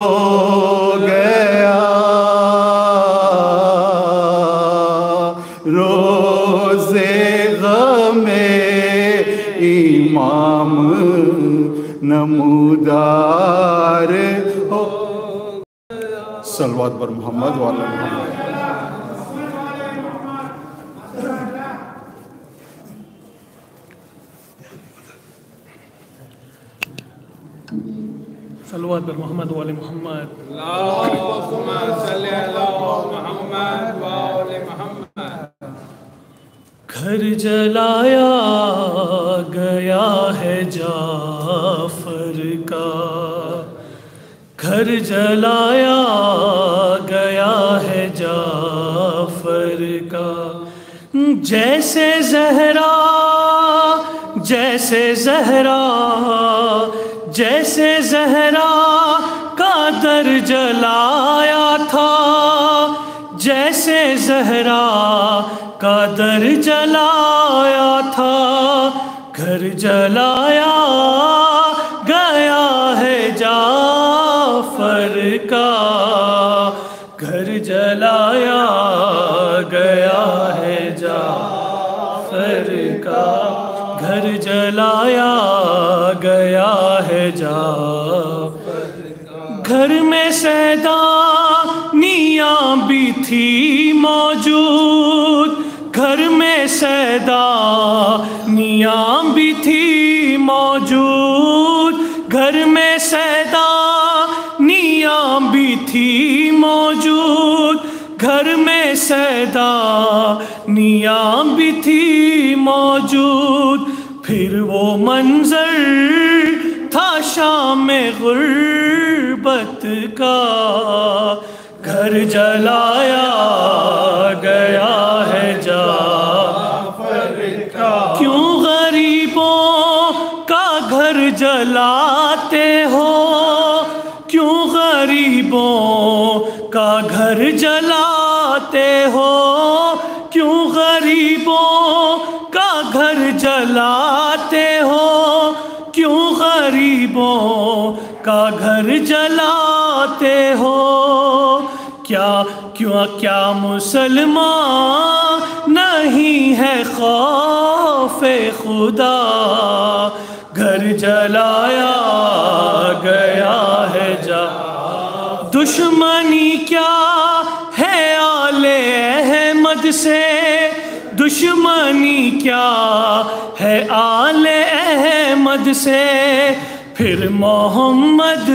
گیا روزے غم امام نمودار ہو صلوات بر محمد وعلی محمد۔ صلوات بر محمد وعلی محمد۔ اللہم صلی علی محمد وعلی محمد۔ گھر جلایا گیا ہے جعفر کا، گھر جلایا گیا ہے جعفر کا، جیسے زہرا جیسے زہرا جیسے زہرا کا در جلایا تھا، جیسے زہرا کا در جلایا تھا، گھر جلایا گیا ہے جعفر کا، گھر جلایا گیا ہے جعفر کا، گھر جلایا گیا ہے جعفر کا۔ گھر میں سیدانیاں بھی تھی موجود، گھر میں سیدانیاں بھی تھی موجود، گھر میں سیدانیاں بھی تھی موجود، گھر میں سیدانیاں بھی تھی موجود، پھر وہ منظر تھا شام غربت کا، گھر جلایا گیا ہے جعفر کا۔ کیوں غریبوں کا گھر جلاتے ہو، کیوں غریبوں کا گھر جلاتے ہو، کیوں غریبوں کا گھر جلاتے ہو، کیوں غریبوں کا گھر جلاتے ہو، کیا مسلمان نہیں ہے خوف خدا، گھر جلایا گیا ہے دشمنی کیا ہے آل احمد سے، دشمنی کیا ہے آل احمد سے، پھر محمد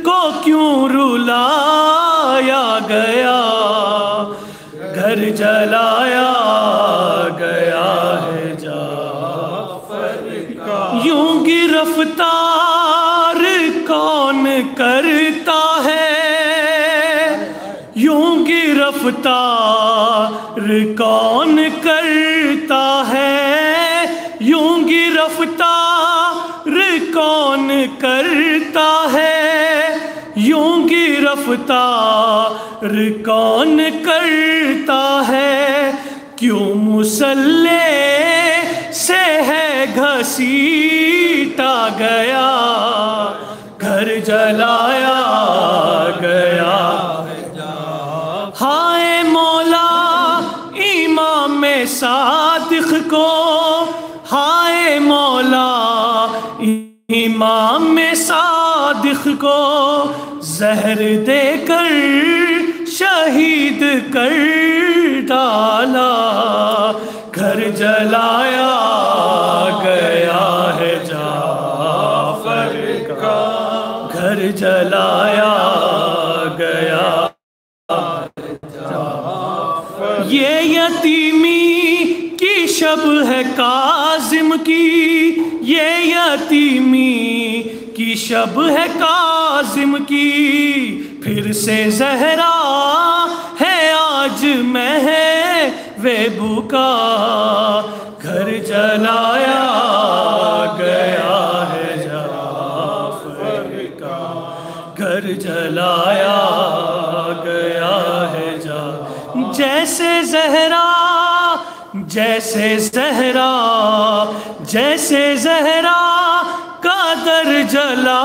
کو کیوں رلایا گیا، گھر جلایا گیا ہے جعفر کا۔ یوں گرفتار کون کرتا ہے، یوں گرفتار کون کرتا ہے، یوں گرفتار کون کرتا ہے، یوں گرفتار کون کرتا ہے، کیوں مسلح سے ہے گھسیٹا گیا، گھر جلایا گیا۔ ہائے مولا امام صادق کو، ہائے مولا امام صادق کو، زہر دے کر شہید کر ڈالا، گھر جلایا گیا ہے جعفر کا، گھر جلایا گیا۔ یہ یتیمی کی شب ہے کاظم کی، یہ یتیمی کی شب ہے کاظم کی، پھر سے زہرا ہے آج محو بکا، گھر جلایا گیا ہے جعفر کا، گھر جلایا گیا ہے جیسے زہرا جیسے زہرا جیسے زہرا کا در جلا